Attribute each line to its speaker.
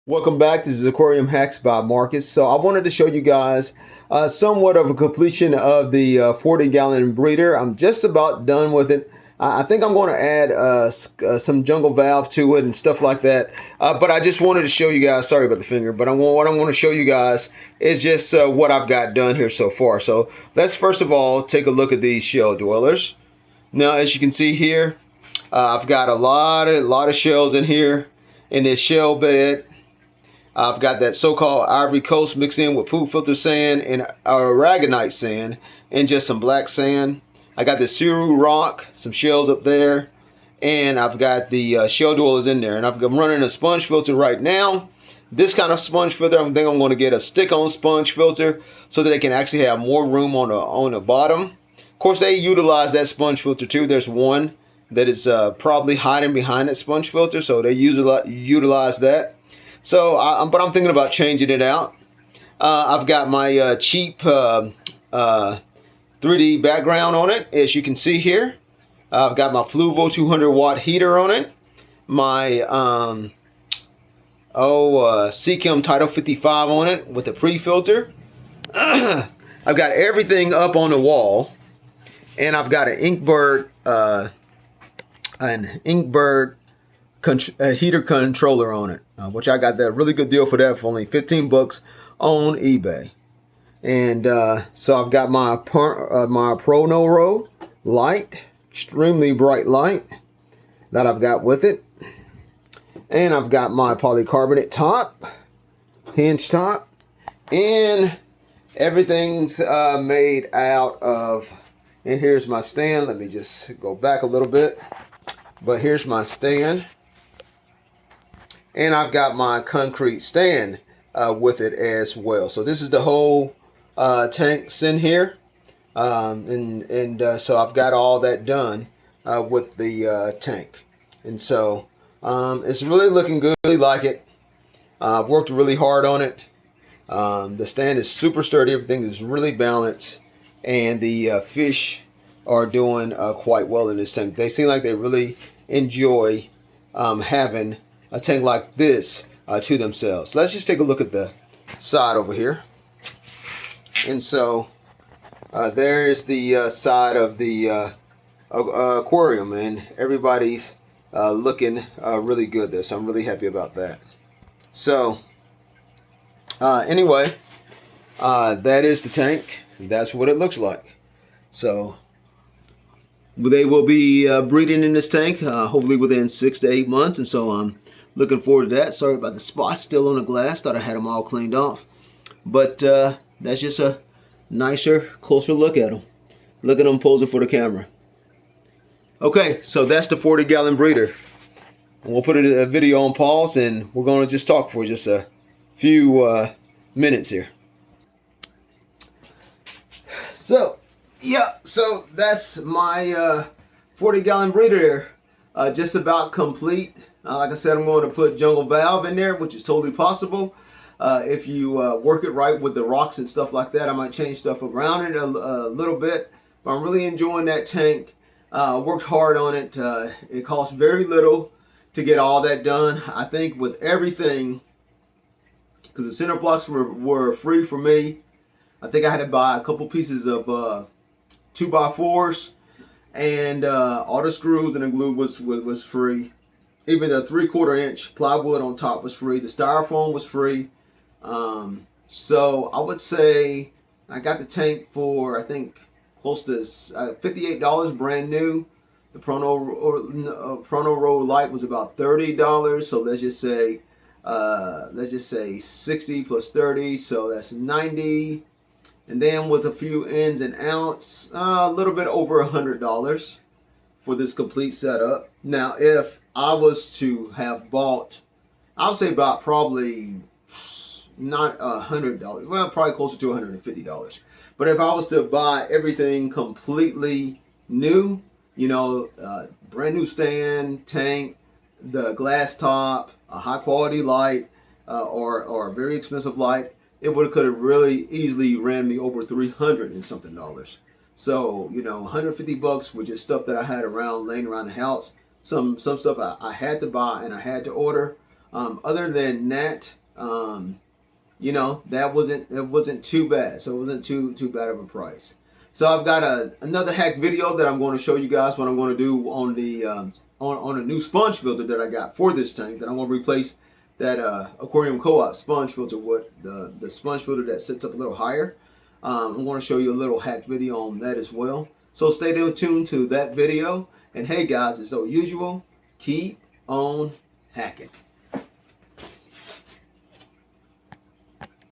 Speaker 1: Welcome back. This is Aquarium Hacks by Marcus. So I wanted to show you guys somewhat of a completion of the 40-gallon breeder. I'm just about done with it. I think I'm going to add some jungle valve to it and stuff like that. But I just wanted to show you guys, sorry about the finger, but what I want to show you guys is just what I've got done here so far. So let's first of all take a look at these shell dwellers. Now, as you can see here, I've got a lot of shells in here in this shell bed. I've got that so-called Ivory Coast mixed in with poop filter sand and aragonite sand and just some black sand. I got the Siru rock, some shells up there, and I've got the shell dwellers in there. And I'm running a sponge filter right now. This kind of sponge filter, I think I'm going to get a stick-on sponge filter so that they can actually have more room on the bottom. Of course, they utilize that sponge filter too. There's one that is probably hiding behind that sponge filter, so they utilize that. So, but I'm thinking about changing it out. I've got my cheap 3D background on it, as you can see here. I've got my Fluvo 200-watt heater on it. My Seachem Title 55 on it with a pre-filter. I've got everything up on the wall, and I've got an Inkbird heater controller on it, which I got that really good deal for that for only 15 bucks on eBay. And so I've got my Pronoro light, extremely bright light that I've got with it. And I've got my polycarbonate top, hinge top, and everything's made out of, and here's my stand. Let me just go back a little bit. But here's my stand. And I've got my concrete stand with it as well. So this is the whole tanks in here. So I've got all that done with the tank. And so it's really looking good. I really like it. I've worked really hard on it. The stand is super sturdy. Everything is really balanced. And the fish are doing quite well in this tank. They seem like they really enjoy having a tank like this to themselves. Let's just take a look at the side over here. And so there is the side of the aquarium, and everybody's looking really good there. So I'm really happy about that. So anyway, that is the tank. That's what it looks like. So they will be breeding in this tank hopefully within 6 to 8 months, and so I'm looking forward to that. Sorry about the spots still on the glass. Thought I had them all cleaned off. But that's just a nicer, closer look at them. Look at them posing for the camera. Okay, so that's the 40-gallon breeder. And we'll put a video on pause, and we're going to just talk for just a few minutes here. So, yeah, so that's my 40-gallon breeder there. Just about complete. Like I said, I'm going to put jungle valve in there, which is totally possible. If you work it right with the rocks and stuff like that, I might change stuff around it a little bit. But I'm really enjoying that tank. Worked hard on it. It cost very little to get all that done. I think with everything, because the center blocks were free for me. I think I had to buy a couple pieces of 2x4s, and all the screws and the glue was free. Even the 3/4 inch plywood on top was free. The styrofoam was free. So I would say I got the tank for, I think, close to $58 brand new. The Pronoro light was about $30. So let's just say 60 plus 30. So that's 90. And then with a few ins and outs, a little bit over $100 for this complete setup. Now, if I was to have bought, I'll say about probably not $100, well, probably closer to $150. But if I was to buy everything completely new, you know, brand new stand, tank, the glass top, a high quality light, or a very expensive light, it could have really easily ran me over $300 and something dollars. So, you know, 150 bucks with just stuff that I had laying around the house. Some stuff I had to buy and I had to order. Other than that, you know, it wasn't too bad. So it wasn't too bad of a price. So I've got another hack video that I'm going to show you guys what I'm going to do on the on a new sponge filter that I got for this tank. That I'm going to replace that Aquarium Co-op sponge filter with the sponge filter that sits up a little higher. I'm going to show you a little hack video on that as well. So stay tuned to that video. And hey guys, as usual, keep on hacking.